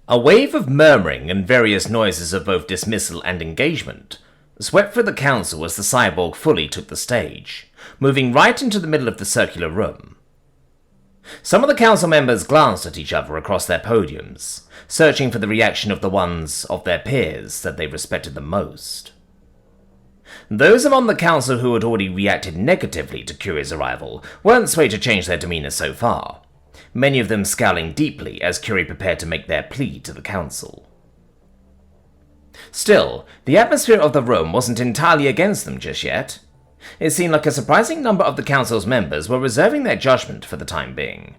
A wave of murmuring and various noises of both dismissal and engagement swept through the council as the cyborg fully took the stage, moving right into the middle of the circular room. Some of the council members glanced at each other across their podiums, searching for the reaction of the ones of their peers that they respected the most. Those among the council who had already reacted negatively to Curie's arrival weren't swayed to change their demeanour so far, many of them scowling deeply as Curie prepared to make their plea to the council. Still, the atmosphere of the room wasn't entirely against them just yet. It seemed like a surprising number of the council's members were reserving their judgment for the time being,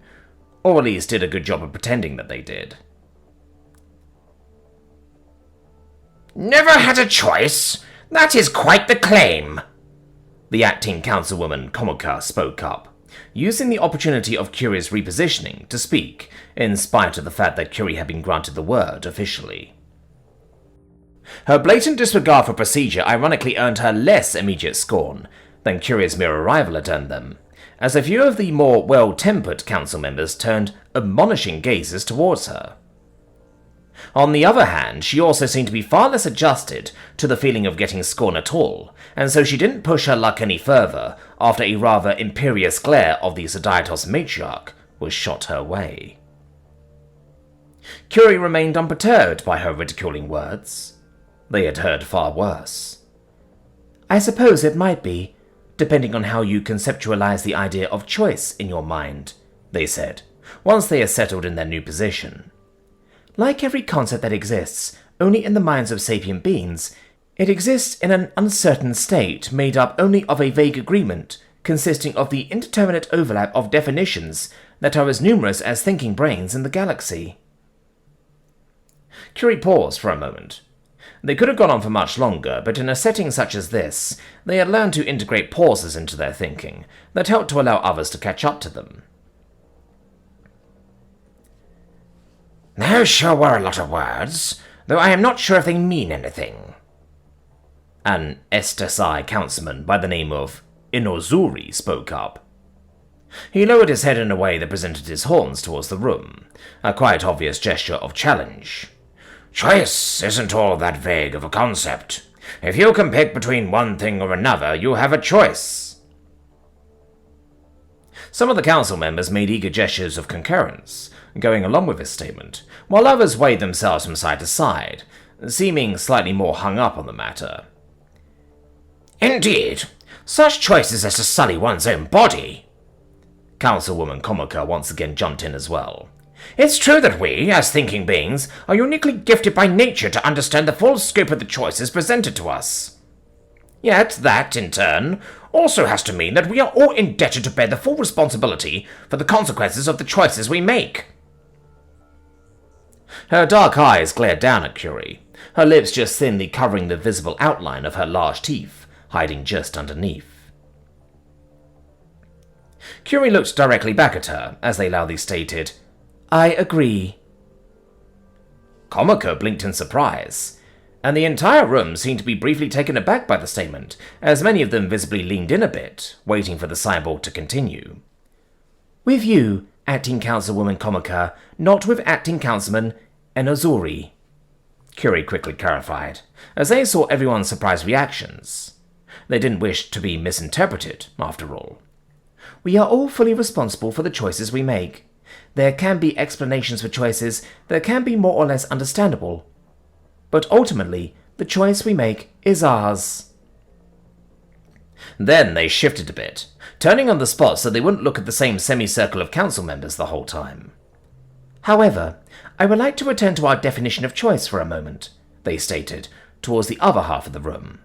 or at least did a good job of pretending that they did. "Never had a choice? That is quite the claim," the acting councilwoman Komoka spoke up, using the opportunity of Curie's repositioning to speak, in spite of the fact that Curie had been granted the word officially. Her blatant disregard for procedure ironically earned her less immediate scorn than Curie's mere arrival had earned them, as a few of the more well-tempered council members turned admonishing gazes towards her. On the other hand, she also seemed to be far less adjusted to the feeling of getting scorn at all, and so she didn't push her luck any further after a rather imperious glare of the Zodaitos matriarch was shot her way. Curie remained unperturbed by her ridiculing words. They had heard far worse. "I suppose it might be, depending on how you conceptualize the idea of choice in your mind," they said, once they had settled in their new position. "Like every concept that exists only in the minds of sapient beings, it exists in an uncertain state made up only of a vague agreement consisting of the indeterminate overlap of definitions that are as numerous as thinking brains in the galaxy." Curie paused for a moment. They could have gone on for much longer, but in a setting such as this, they had learned to integrate pauses into their thinking that helped to allow others to catch up to them. "Those sure were a lot of words, though I am not sure if they mean anything," an Estasai councilman by the name of Inozuri spoke up. He lowered his head in a way that presented his horns towards the room, a quite obvious gesture of challenge. "Choice isn't all that vague of a concept. If you can pick between one thing or another, you have a choice." Some of the council members made eager gestures of concurrence, going along with his statement, while others weighed themselves from side to side, seeming slightly more hung up on the matter. "Indeed, such choices as to sully one's own body." Councilwoman Komoka once again jumped in as well. "It's true that we, as thinking beings, are uniquely gifted by nature to understand the full scope of the choices presented to us. Yet that, in turn, also has to mean that we are all indebted to bear the full responsibility for the consequences of the choices we make." Her dark eyes glared down at Curie, her lips just thinly covering the visible outline of her large teeth, hiding just underneath. Curie looked directly back at her as they loudly stated, "I agree." Komoka blinked in surprise, and the entire room seemed to be briefly taken aback by the statement, as many of them visibly leaned in a bit, waiting for the cyborg to continue. "With you, Acting Councilwoman Komoka, not with Acting Councilman Enozuri," Curie quickly clarified, as they saw everyone's surprised reactions. They didn't wish to be misinterpreted, after all. "We are all fully responsible for the choices we make. There can be explanations for choices that can be more or less understandable. But ultimately, the choice we make is ours." Then they shifted a bit, turning on the spot so they wouldn't look at the same semicircle of council members the whole time. "However, I would like to return to our definition of choice for a moment," they stated, towards the other half of the room.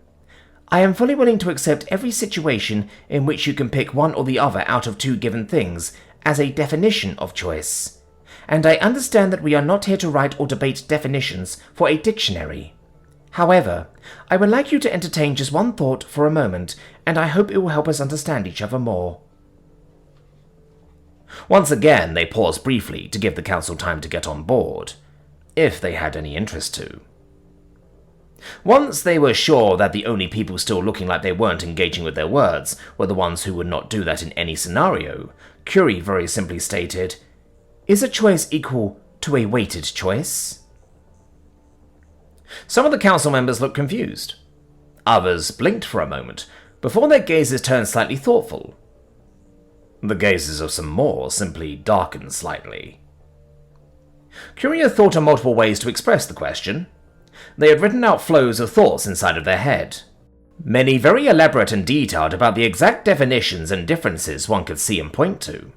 "I am fully willing to accept every situation in which you can pick one or the other out of two given things as a definition of choice. And I understand that we are not here to write or debate definitions for a dictionary. However, I would like you to entertain just one thought for a moment, and I hope it will help us understand each other more." Once again, they paused briefly to give the council time to get on board, if they had any interest to. Once they were sure that the only people still looking like they weren't engaging with their words were the ones who would not do that in any scenario, Curie very simply stated, "Is a choice equal to a weighted choice?" Some of the council members looked confused. Others blinked for a moment, before their gazes turned slightly thoughtful. The gazes of some more simply darkened slightly. Curie had thought of multiple ways to express the question. They had written out flows of thoughts inside of their head, many very elaborate and detailed about the exact definitions and differences one could see and point to.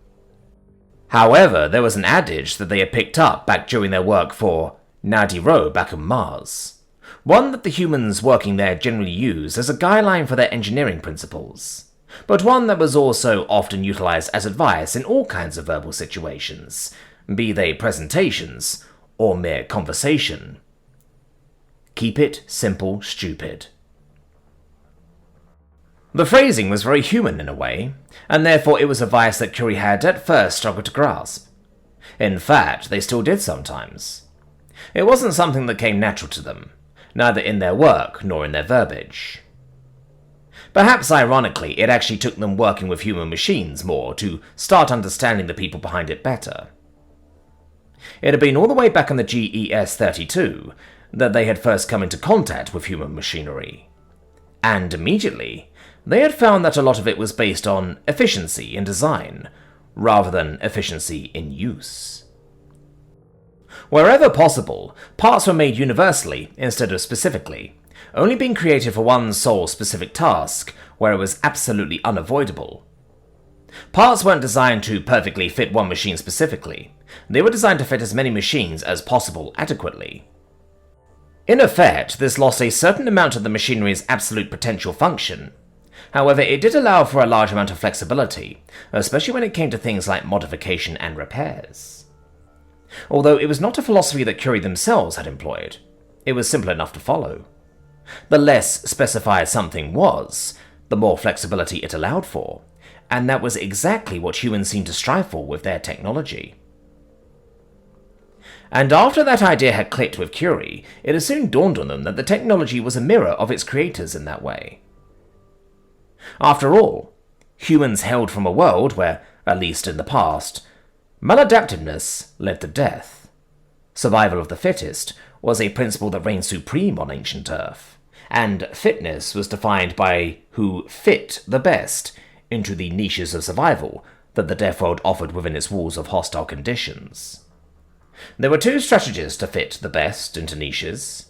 However, there was an adage that they had picked up back during their work for Nadi back on Mars, one that the humans working there generally use as a guideline for their engineering principles, but one that was also often utilized as advice in all kinds of verbal situations, be they presentations or mere conversation. Keep it simple, stupid. The phrasing was very human in a way, and therefore it was advice that Curie had at first struggled to grasp. In fact, they still did sometimes. It wasn't something that came natural to them, neither in their work nor in their verbiage. Perhaps ironically, it actually took them working with human machines more to start understanding the people behind it better. It had been all the way back in the GES-32 that they had first come into contact with human machinery. And immediately, they had found that a lot of it was based on efficiency in design, rather than efficiency in use. Wherever possible, parts were made universally instead of specifically, only being created for one sole specific task where it was absolutely unavoidable. Parts weren't designed to perfectly fit one machine specifically, they were designed to fit as many machines as possible adequately. In effect, this lost a certain amount of the machinery's absolute potential function. However, it did allow for a large amount of flexibility, especially when it came to things like modification and repairs. Although it was not a philosophy that Curie themselves had employed, it was simple enough to follow. The less specified something was, the more flexibility it allowed for, and that was exactly what humans seemed to strive for with their technology. And after that idea had clicked with Curie, it had soon dawned on them that the technology was a mirror of its creators in that way. After all, humans hailed from a world where, at least in the past, maladaptiveness led to death. Survival of the fittest was a principle that reigned supreme on ancient Earth, and fitness was defined by who fit the best into the niches of survival that the Deathworld offered within its walls of hostile conditions. There were two strategies to fit the best into niches.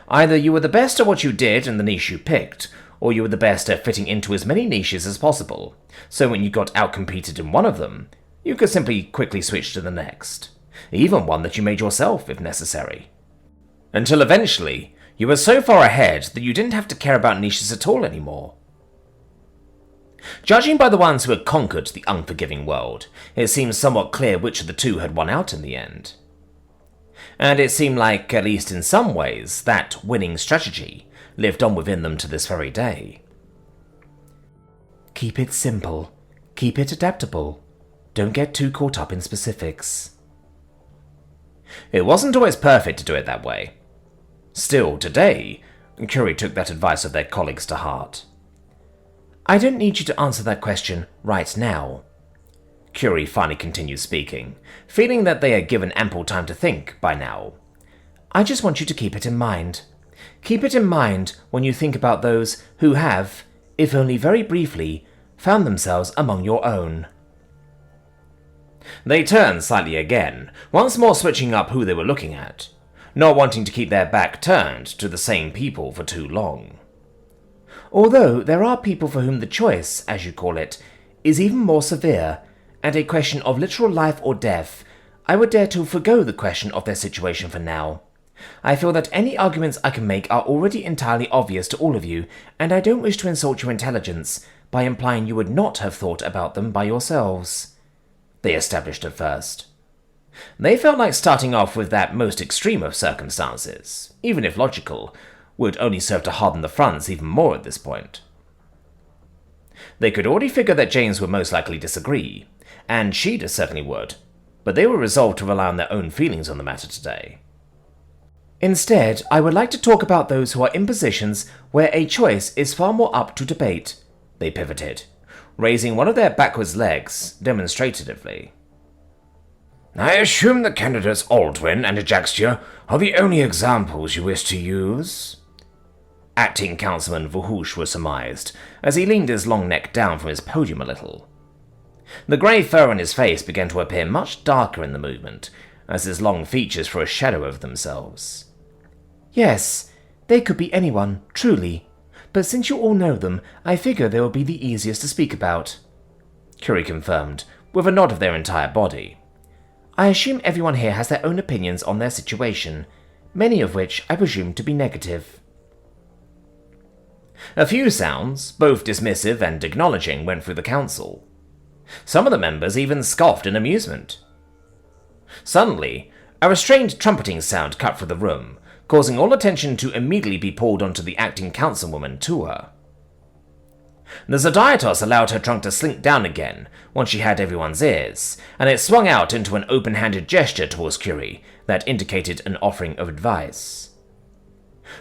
Either you were the best at what you did in the niche you picked, or you were the best at fitting into as many niches as possible, so when you got outcompeted in one of them, you could simply quickly switch to the next, even one that you made yourself if necessary. Until eventually, you were so far ahead that you didn't have to care about niches at all anymore. Judging by the ones who had conquered the unforgiving world, it seemed somewhat clear which of the two had won out in the end. And it seemed like, at least in some ways, that winning strategy lived on within them to this very day. Keep it simple. Keep it adaptable. Don't get too caught up in specifics. It wasn't always perfect to do it that way. Still, today, Curie took that advice of their colleagues to heart. I don't need you to answer that question right now. Curie finally continued speaking, feeling that they had given ample time to think by now. I just want you to keep it in mind. Keep it in mind when you think about those who have, if only very briefly, found themselves among your own. They turned slightly again, once more switching up who they were looking at, not wanting to keep their back turned to the same people for too long. Although there are people for whom the choice, as you call it, is even more severe, and a question of literal life or death, I would dare to forgo the question of their situation for now. I feel that any arguments I can make are already entirely obvious to all of you, and I don't wish to insult your intelligence by implying you would not have thought about them by yourselves. They established at first. They felt like starting off with that most extreme of circumstances, even if logical, would only serve to harden the fronts even more at this point. They could already figure that James would most likely disagree, and Sheeda certainly would, but they were resolved to rely on their own feelings on the matter today. Instead, I would like to talk about those who are in positions where a choice is far more up to debate. They pivoted, raising one of their backwards legs demonstratively. I assume the candidates Aldwin and Ajaxia are the only examples you wish to use? Acting Councilman Vuhush was surmised, as he leaned his long neck down from his podium a little. The grey fur on his face began to appear much darker in the movement, as his long features threw a shadow over themselves. Yes, they could be anyone, truly. But since you all know them, I figure they will be the easiest to speak about. Curie confirmed, with a nod of their entire body. I assume everyone here has their own opinions on their situation, many of which I presume to be negative. A few sounds, both dismissive and acknowledging, went through the council. Some of the members even scoffed in amusement. Suddenly, a restrained trumpeting sound cut through the room, causing all attention to immediately be pulled onto the acting councilwoman to her. The Zodiatos allowed her trunk to slink down again once she had everyone's ears, and it swung out into an open-handed gesture towards Curie that indicated an offering of advice.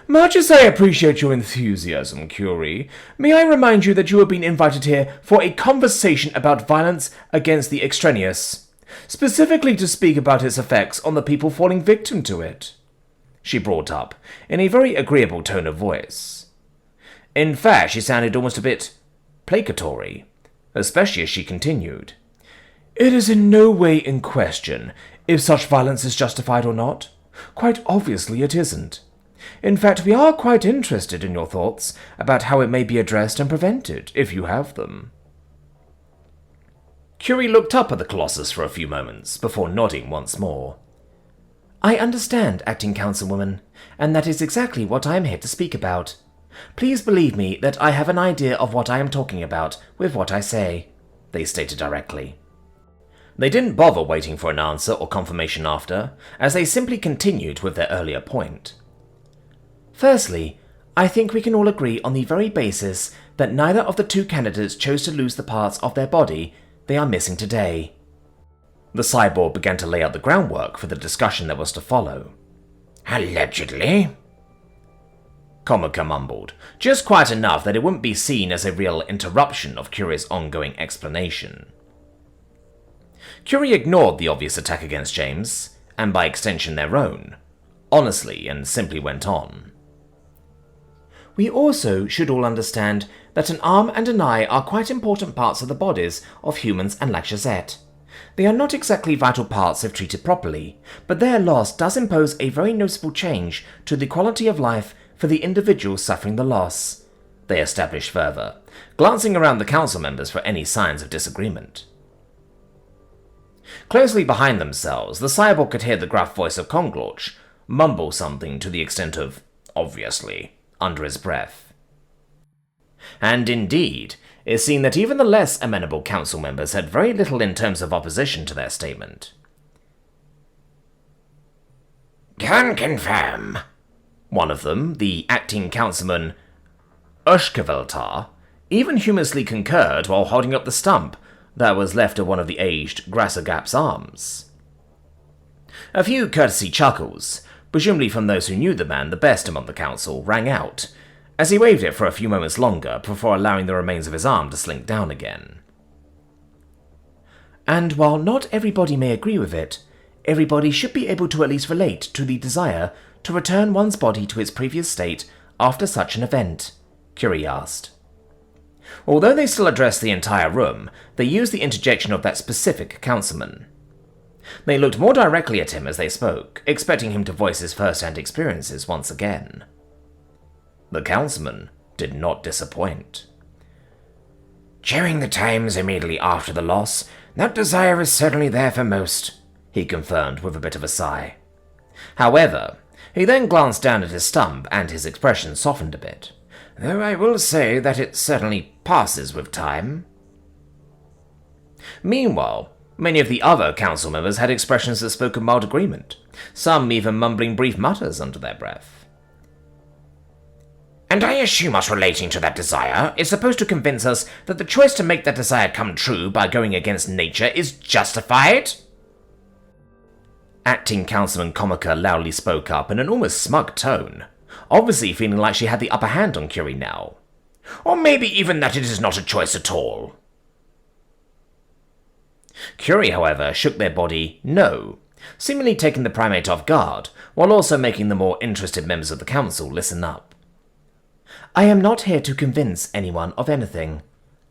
Much as I appreciate your enthusiasm, Curie, may I remind you that you have been invited here for a conversation about violence against the extraneous, specifically to speak about its effects on the people falling victim to it, she brought up, in a very agreeable tone of voice. In fact, she sounded almost a bit placatory, especially as she continued. It is in no way in question if such violence is justified or not. Quite obviously it isn't. In fact, we are quite interested in your thoughts about how it may be addressed and prevented, if you have them. Curie looked up at the Colossus for a few moments, before nodding once more. I understand, Acting Councilwoman, and that is exactly what I am here to speak about. Please believe me that I have an idea of what I am talking about with what I say, they stated directly. They didn't bother waiting for an answer or confirmation after, as they simply continued with their earlier point. Firstly, I think we can all agree on the very basis that neither of the two candidates chose to lose the parts of their body they are missing today. The cyborg began to lay out the groundwork for the discussion that was to follow. Allegedly? Comica mumbled, just quiet enough that it wouldn't be seen as a real interruption of Curie's ongoing explanation. Curie ignored the obvious attack against James, and by extension their own, honestly, and simply went on. We also should all understand that an arm and an eye are quite important parts of the bodies of humans and Lakshazet. They are not exactly vital parts if treated properly, but their loss does impose a very noticeable change to the quality of life for the individual suffering the loss, they established further, glancing around the council members for any signs of disagreement. Closely behind themselves, the cyborg could hear the gruff voice of Conglorch mumble something to the extent of, obviously, under his breath. And indeed, it seemed that even the less amenable council members had very little in terms of opposition to their statement. Can confirm. One of them, the acting councilman Ushkaveltar, even humorously concurred while holding up the stump that was left of one of the aged Grassagap's arms. A few courtesy chuckles, presumably from those who knew the man the best among the council, rang out, as he waved it for a few moments longer before allowing the remains of his arm to slink down again. And while not everybody may agree with it, everybody should be able to at least relate to the desire to return one's body to its previous state after such an event, Curie asked. Although they still addressed the entire room, they used the interjection of that specific councilman. They looked more directly at him as they spoke, expecting him to voice his first-hand experiences once again. The councilman did not disappoint. During the times immediately after the loss, that desire is certainly there for most, he confirmed with a bit of a sigh. However, he then glanced down at his stump and his expression softened a bit, though I will say that it certainly passes with time. Meanwhile, many of the other council members had expressions that spoke of mild agreement, some even mumbling brief mutters under their breath. And I assume us relating to that desire is supposed to convince us that the choice to make that desire come true by going against nature is justified? Acting Councilman Comica loudly spoke up in an almost smug tone, obviously feeling like she had the upper hand on Curie now. Or maybe even that it is not a choice at all. Curie, however, shook their body no, seemingly taking the primate off guard, while also making the more interested members of the council listen up. "I am not here to convince anyone of anything,"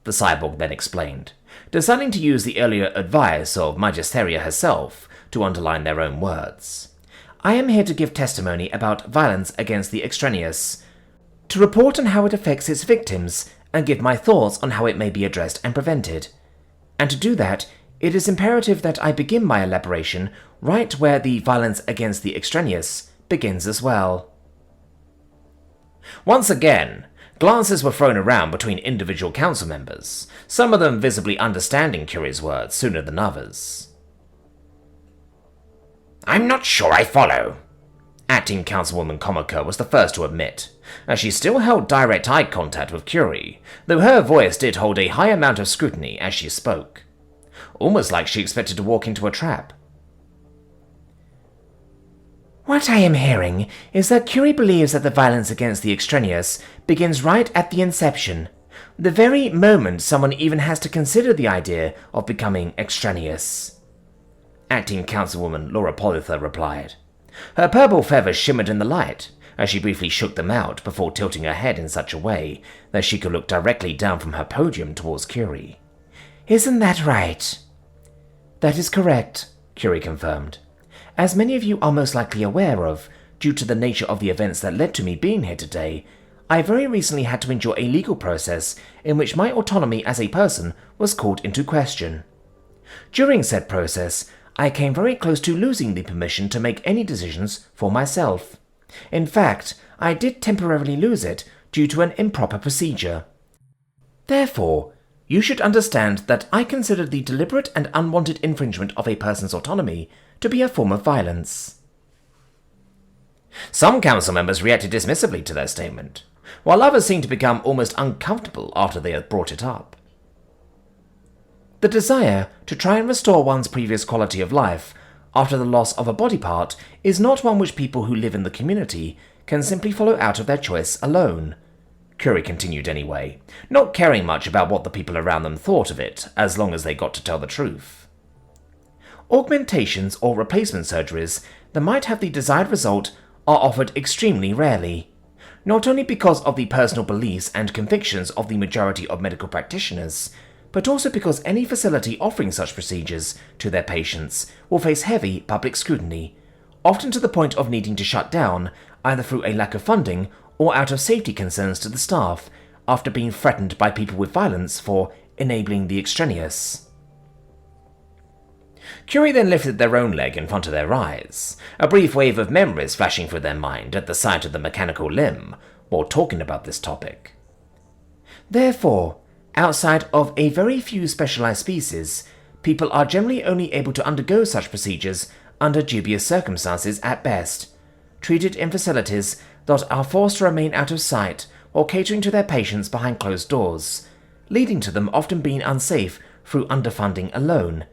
the cyborg then explained, deciding to use the earlier advice of Magisteria herself to underline their own words. "I am here to give testimony about violence against the extraneous, to report on how it affects its victims, and give my thoughts on how it may be addressed and prevented. And to do that, it is imperative that I begin my elaboration right where the violence against the extraneous begins as well." Once again, glances were thrown around between individual council members, some of them visibly understanding Curie's words sooner than others. "I'm not sure I follow." Acting Councilwoman Comica was the first to admit, as she still held direct eye contact with Curie, though her voice did hold a high amount of scrutiny as she spoke, almost like she expected to walk into a trap. "What I am hearing is that Curie believes that the violence against the extraneous begins right at the inception, the very moment someone even has to consider the idea of becoming extraneous," Acting Councilwoman Laura Polither replied. Her purple feathers shimmered in the light, as she briefly shook them out before tilting her head in such a way that she could look directly down from her podium towards Curie. "Isn't that right?" "That is correct," Curie confirmed. "As many of you are most likely aware of, due to the nature of the events that led to me being here today, I very recently had to endure a legal process in which my autonomy as a person was called into question. During said process, I came very close to losing the permission to make any decisions for myself. In fact, I did temporarily lose it due to an improper procedure. Therefore, you should understand that I consider the deliberate and unwanted infringement of a person's autonomy to be a form of violence." Some council members reacted dismissively to their statement, while others seemed to become almost uncomfortable after they had brought it up. The desire to try and restore one's previous quality of life after the loss of a body part is not one which people who live in the community can simply follow out of their choice alone, Curie continued anyway, not caring much about what the people around them thought of it as long as they got to tell the truth. Augmentations or replacement surgeries that might have the desired result are offered extremely rarely, not only because of the personal beliefs and convictions of the majority of medical practitioners, but also because any facility offering such procedures to their patients will face heavy public scrutiny, often to the point of needing to shut down, either through a lack of funding or out of safety concerns to the staff, after being threatened by people with violence for enabling the extraneous. Curie then lifted their own leg in front of their eyes, a brief wave of memories flashing through their mind at the sight of the mechanical limb while talking about this topic. Therefore, outside of a very few specialized species, people are generally only able to undergo such procedures under dubious circumstances at best, treated in facilities that are forced to remain out of sight while catering to their patients behind closed doors, leading to them often being unsafe through underfunding alone,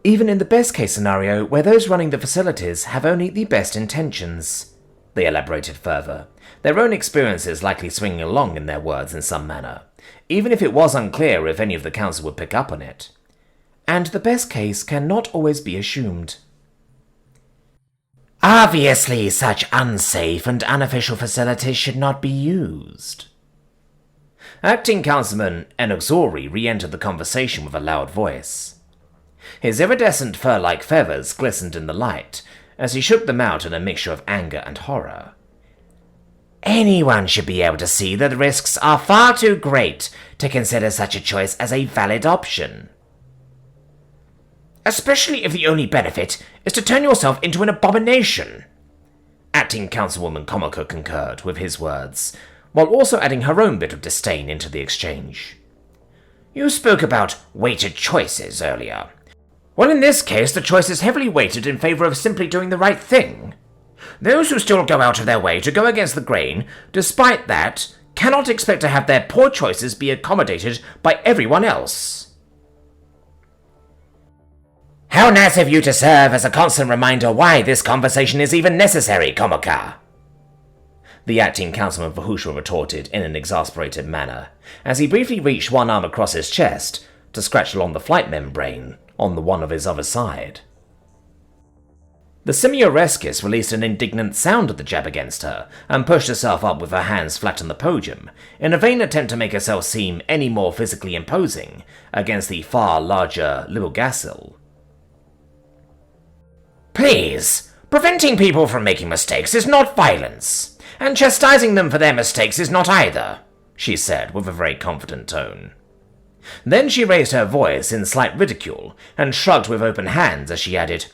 even in the best-case scenario where those running the facilities have only the best intentions. They elaborated further, their own experiences likely swinging along in their words in some manner, even if it was unclear if any of the council would pick up on it. And the best case cannot always be assumed. Obviously, such unsafe and unofficial facilities should not be used. Acting Councilman Enoxori re-entered the conversation with a loud voice. His iridescent fur-like feathers glistened in the light as he shook them out in a mixture of anger and horror. Anyone should be able to see that the risks are far too great to consider such a choice as a valid option. Especially if the only benefit is to turn yourself into an abomination. Acting Councilwoman Comica concurred with his words, while also adding her own bit of disdain into the exchange. You spoke about weighted choices earlier. Well, in this case, the choice is heavily weighted in favor of simply doing the right thing. Those who still go out of their way to go against the grain, despite that, cannot expect to have their poor choices be accommodated by everyone else. How nice of you to serve as a constant reminder why this conversation is even necessary, Komoka. The acting councilman Vahushwa retorted in an exasperated manner, as he briefly reached one arm across his chest to scratch along the flight membrane on the one of his other side. The Semiorescus released an indignant sound at the jab against her, and pushed herself up with her hands flat on the podium, in a vain attempt to make herself seem any more physically imposing against the far larger Libelgasil. Please, preventing people from making mistakes is not violence, and chastising them for their mistakes is not either, she said with a very confident tone. Then she raised her voice in slight ridicule, and shrugged with open hands as she added,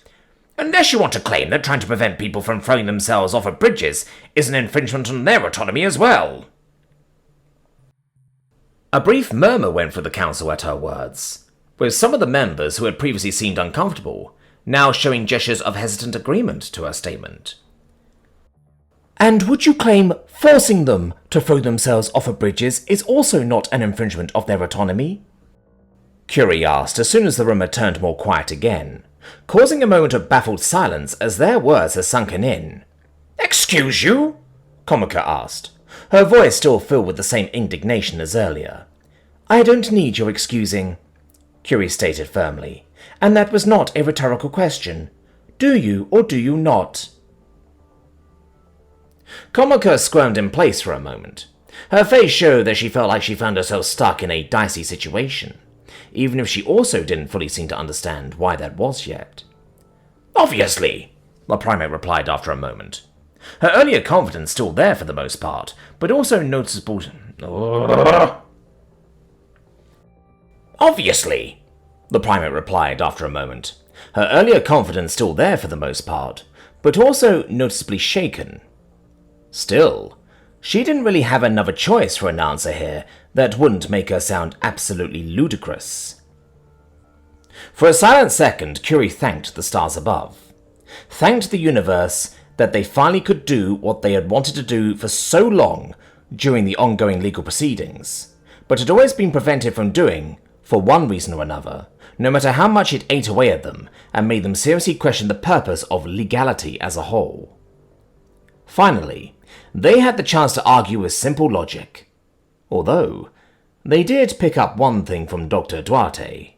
Unless you want to claim that trying to prevent people from throwing themselves off of bridges is an infringement on their autonomy as well. A brief murmur went through the council at her words, with some of the members who had previously seemed uncomfortable now showing gestures of hesitant agreement to her statement. And would you claim forcing them to throw themselves off of bridges is also not an infringement of their autonomy? Curie asked as soon as the room had turned more quiet again, causing a moment of baffled silence as their words had sunken in. Excuse you? Comica asked, her voice still filled with the same indignation as earlier. I don't need your excusing, Curie stated firmly, and that was not a rhetorical question. Do you or do you not? Comica squirmed in place for a moment. Her face showed that she felt like she found herself stuck in a dicey situation, even if she also didn't fully seem to understand why that was yet. Obviously, the primate replied after a moment. Her earlier confidence still there for the most part, but also noticeable... Obviously, the primate replied after a moment. Her earlier confidence still there for the most part, but also noticeably shaken. Still, she didn't really have another choice for an answer here that wouldn't make her sound absolutely ludicrous. For a silent second, Curie thanked the stars above. Thanked the universe that they finally could do what they had wanted to do for so long during the ongoing legal proceedings, but had always been prevented from doing for one reason or another, no matter how much it ate away at them and made them seriously question the purpose of legality as a whole. Finally, they had the chance to argue with simple logic, although they did pick up one thing from Dr. Duarte.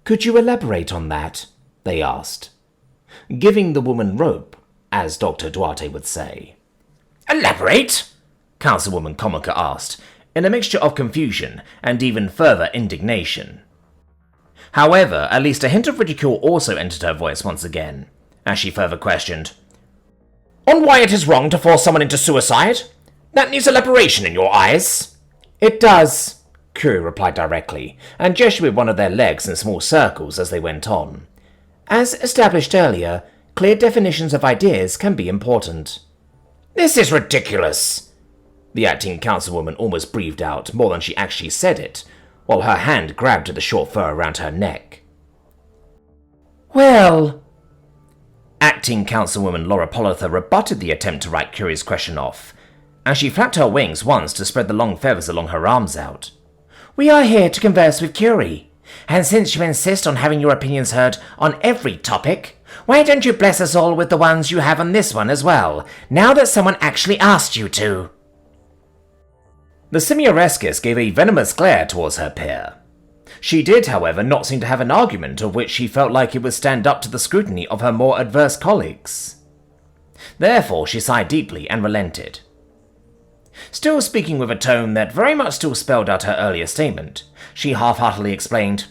Could you elaborate on that? They asked, giving the woman rope, as Dr. Duarte would say. Elaborate? Councilwoman Comica asked, in a mixture of confusion and even further indignation. However, at least a hint of ridicule also entered her voice once again, as she further questioned, On why it is wrong to force someone into suicide? That needs elaboration in your eyes. It does, Curie replied directly, and gestured with one of their legs in small circles as they went on. As established earlier, clear definitions of ideas can be important. This is ridiculous, the acting councilwoman almost breathed out more than she actually said it, while her hand grabbed at the short fur around her neck. Well... Acting councilwoman Laura Polither rebutted the attempt to write Curie's question off, and she flapped her wings once to spread the long feathers along her arms out. We are here to converse with Curie, and since you insist on having your opinions heard on every topic, why don't you bless us all with the ones you have on this one as well, now that someone actually asked you to? The Semiorescus gave a venomous glare towards her peer. She did, however, not seem to have an argument of which she felt like it would stand up to the scrutiny of her more adverse colleagues. Therefore, she sighed deeply and relented. Still speaking with a tone that very much still spelled out her earlier statement, she half-heartedly explained,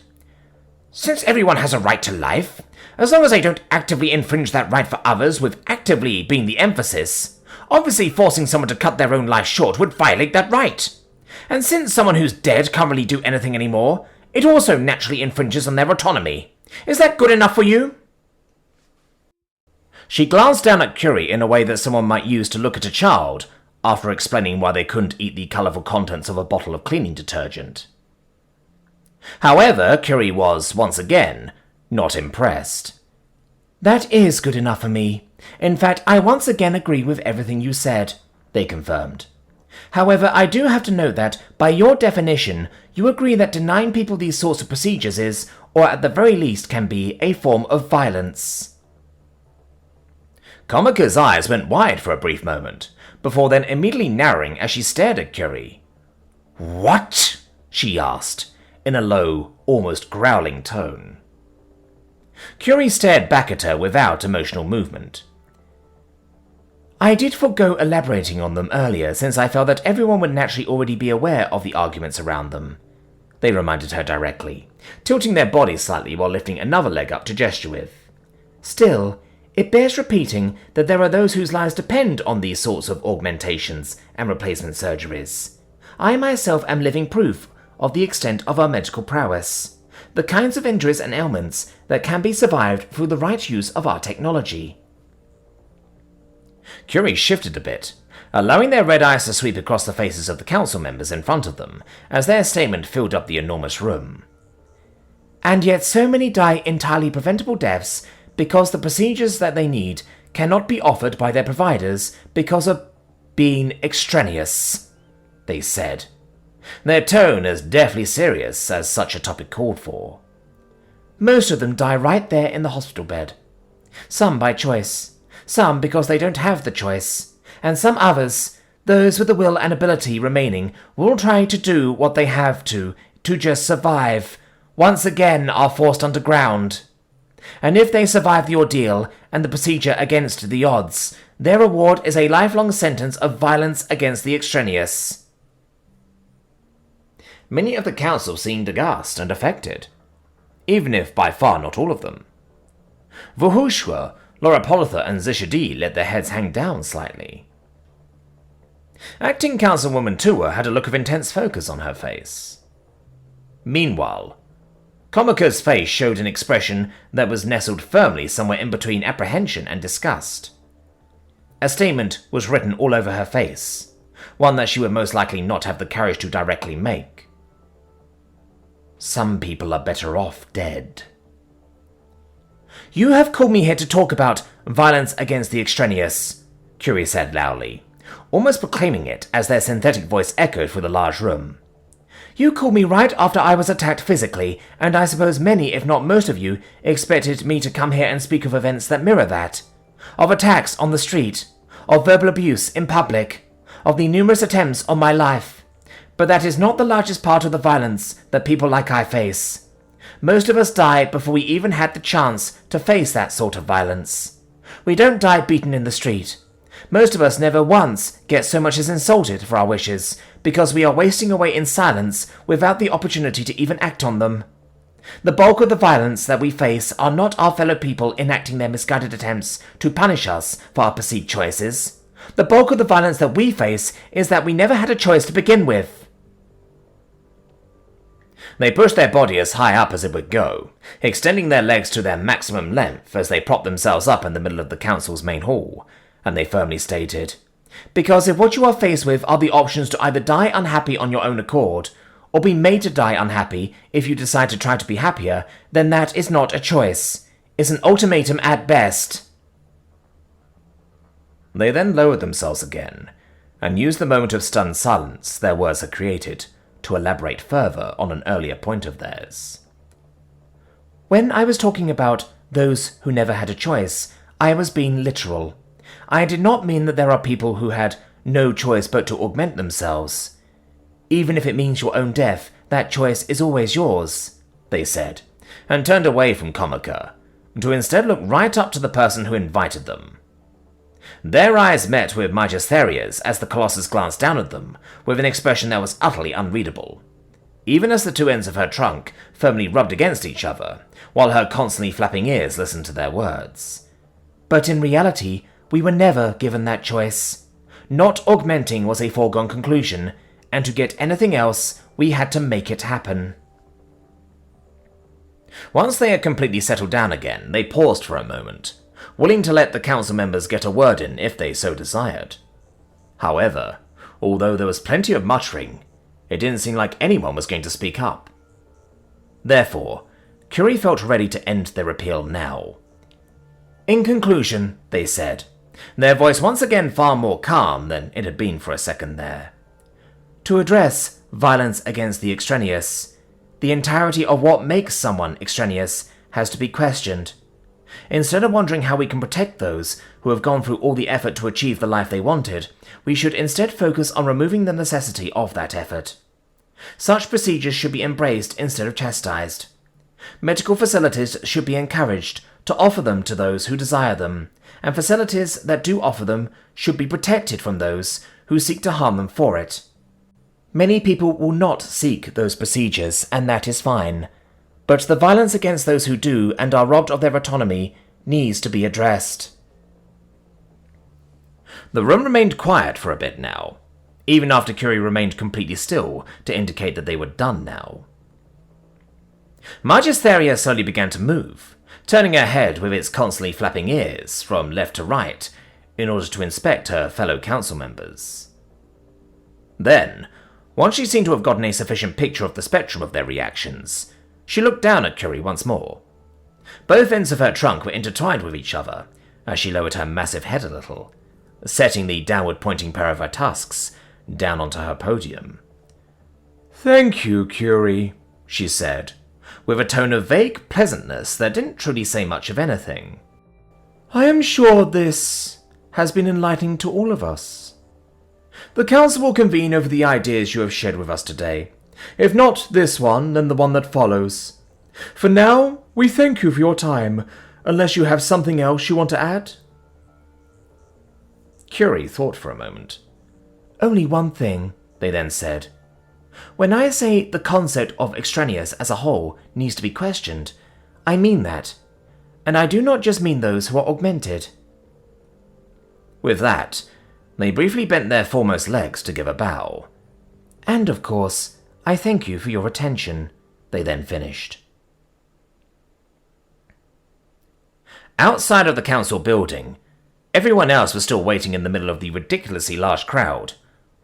Since everyone has a right to life, as long as they don't actively infringe that right for others, with actively being the emphasis, obviously forcing someone to cut their own life short would violate that right. And since someone who's dead can't really do anything anymore, it also naturally infringes on their autonomy. Is that good enough for you? She glanced down at Curie in a way that someone might use to look at a child after explaining why they couldn't eat the colourful contents of a bottle of cleaning detergent. However, Curie was, once again, not impressed. That is good enough for me. In fact, I once again agree with everything you said, they confirmed. However, I do have to note that, by your definition, you agree that denying people these sorts of procedures is, or at the very least can be, a form of violence. Comica's eyes went wide for a brief moment, before then immediately narrowing as she stared at Curie. What? She asked, in a low, almost growling tone. Curie stared back at her without emotional movement. I did forego elaborating on them earlier, since I felt that everyone would naturally already be aware of the arguments around them, they reminded her directly, tilting their bodies slightly while lifting another leg up to gesture with. Still, it bears repeating that there are those whose lives depend on these sorts of augmentations and replacement surgeries. I myself am living proof of the extent of our medical prowess, the kinds of injuries and ailments that can be survived through the right use of our technology. Curie shifted a bit, allowing their red eyes to sweep across the faces of the council members in front of them as their statement filled up the enormous room. And yet so many die entirely preventable deaths because the procedures that they need cannot be offered by their providers because of being extraneous, they said, their tone as deathly serious as such a topic called for. Most of them die right there in the hospital bed. Some by choice, some because they don't have the choice, and some others, those with the will and ability remaining, will try to do what they have to just survive, once again are forced underground. And if they survive the ordeal and the procedure against the odds, their reward is a lifelong sentence of violence against the extraneous. Many of the council seemed aghast and affected, even if by far not all of them. Vuhushwa, Lorapolitha and Zishadi let their heads hang down slightly. Acting Councilwoman Tua had a look of intense focus on her face. Meanwhile, Komika's face showed an expression that was nestled firmly somewhere in between apprehension and disgust. A statement was written all over her face, one that she would most likely not have the courage to directly make. Some people are better off dead. You have called me here to talk about violence against the extraneous, Curie said loudly, almost proclaiming it as their synthetic voice echoed through the large room. You called me right after I was attacked physically, and I suppose many, if not most of you, expected me to come here and speak of events that mirror that. Of attacks on the street, of verbal abuse in public, of the numerous attempts on my life. But that is not the largest part of the violence that people like I face. Most of us died before we even had the chance to face that sort of violence. We don't die beaten in the street. Most of us never once get so much as insulted for our wishes, because we are wasting away in silence without the opportunity to even act on them. The bulk of the violence that we face are not our fellow people enacting their misguided attempts to punish us for our perceived choices. The bulk of the violence that we face is that we never had a choice to begin with. They pushed their body as high up as it would go, extending their legs to their maximum length as they propped themselves up in the middle of the council's main hall, and they firmly stated, because if what you are faced with are the options to either die unhappy on your own accord, or be made to die unhappy if you decide to try to be happier, then that is not a choice. It's an ultimatum at best. They then lowered themselves again, and used the moment of stunned silence their words had created to elaborate further on an earlier point of theirs. When I was talking about those who never had a choice, I was being literal. I did not mean that there are people who had no choice but to augment themselves. Even if it means your own death, that choice is always yours, they said, and turned away from Komika, to instead look right up to the person who invited them. Their eyes met with Magisteria's as the Colossus glanced down at them, with an expression that was utterly unreadable, even as the two ends of her trunk firmly rubbed against each other, while her constantly flapping ears listened to their words. But in reality, we were never given that choice. Not augmenting was a foregone conclusion, and to get anything else, we had to make it happen. Once they had completely settled down again, they paused for a moment, willing to let the council members get a word in if they so desired. However, although there was plenty of muttering, it didn't seem like anyone was going to speak up. Therefore, Curie felt ready to end their appeal now. In conclusion, they said, their voice once again far more calm than it had been for a second there. To address violence against the extraneous, the entirety of what makes someone extraneous has to be questioned. Instead of wondering how we can protect those who have gone through all the effort to achieve the life they wanted, we should instead focus on removing the necessity of that effort. Such procedures should be embraced instead of chastised. Medical facilities should be encouraged to offer them to those who desire them, and facilities that do offer them should be protected from those who seek to harm them for it. Many people will not seek those procedures, and that is fine. But the violence against those who do and are robbed of their autonomy needs to be addressed. The room remained quiet for a bit now, even after Curie remained completely still to indicate that they were done now. Magistheria slowly began to move, turning her head with its constantly flapping ears from left to right in order to inspect her fellow council members. Then, once she seemed to have gotten a sufficient picture of the spectrum of their reactions, she looked down at Curie once more. Both ends of her trunk were intertwined with each other as she lowered her massive head a little, setting the downward-pointing pair of her tusks down onto her podium. "Thank you, Curie," she said, with a tone of vague pleasantness that didn't truly say much of anything. "I am sure this has been enlightening to all of us. The council will convene over the ideas you have shared with us today. If not this one, then the one that follows. For now, we thank you for your time, unless you have something else you want to add?" Curie thought for a moment. "Only one thing," they then said. "When I say the concept of extraneous as a whole needs to be questioned, I mean that. And I do not just mean those who are augmented." With that, they briefly bent their foremost legs to give a bow. "And of course, I thank you for your attention," they then finished. Outside of the council building, everyone else was still waiting in the middle of the ridiculously large crowd,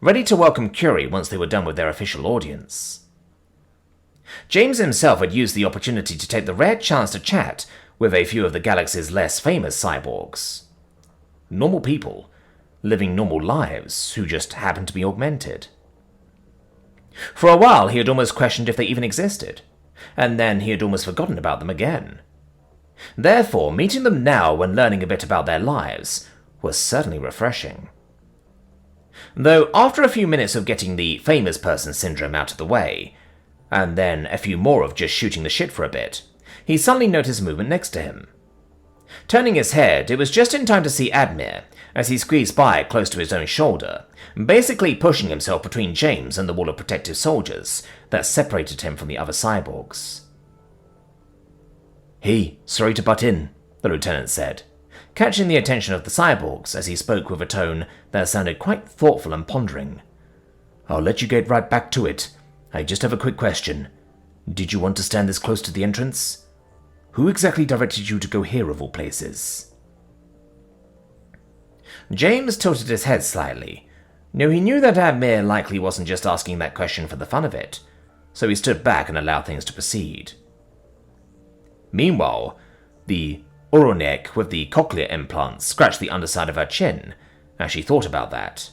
ready to welcome Curie once they were done with their official audience. James himself had used the opportunity to take the rare chance to chat with a few of the galaxy's less famous cyborgs. Normal people, living normal lives, who just happened to be augmented. For a while he had almost questioned if they even existed, and then he had almost forgotten about them again. Therefore, meeting them now and learning a bit about their lives was certainly refreshing. Though after a few minutes of getting the famous person syndrome out of the way, and then a few more of just shooting the shit for a bit, he suddenly noticed movement next to him. Turning his head, it was just in time to see Admir, as he squeezed by close to his own shoulder, basically pushing himself between James and the wall of protective soldiers that separated him from the other cyborgs. "Hey, sorry to butt in," the lieutenant said, catching the attention of the cyborgs as he spoke with a tone that sounded quite thoughtful and pondering. "I'll let you get right back to it. I just have a quick question. Did you want to stand this close to the entrance? Who exactly directed you to go here of all places?" James tilted his head slightly. No, he knew that Admir likely wasn't just asking that question for the fun of it, so he stood back and allowed things to proceed. Meanwhile, the Oronek with the cochlear implants scratched the underside of her chin as she thought about that.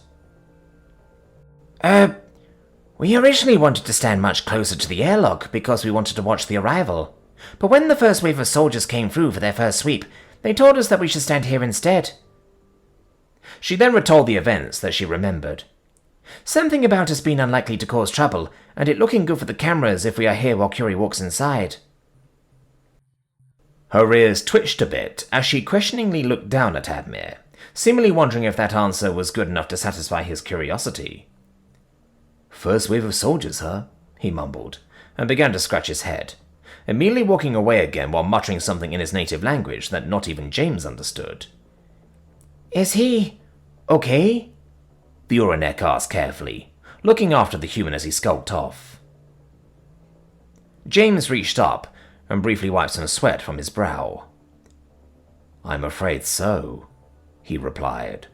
We originally wanted to stand much closer to the airlock because we wanted to watch the arrival. But when the first wave of soldiers came through for their first sweep, they told us that we should stand here instead." She then retold the events that she remembered. "Something about us being unlikely to cause trouble, and it looking good for the cameras if we are here while Curie walks inside." Her ears twitched a bit as she questioningly looked down at Admir, seemingly wondering if that answer was good enough to satisfy his curiosity. "First wave of soldiers, huh?" he mumbled, and began to scratch his head, immediately walking away again while muttering something in his native language that not even James understood. "Is he okay?" the Oronek asked carefully, looking after the human as he skulked off. James reached up and briefly wiped some sweat from his brow. "I'm afraid so," he replied.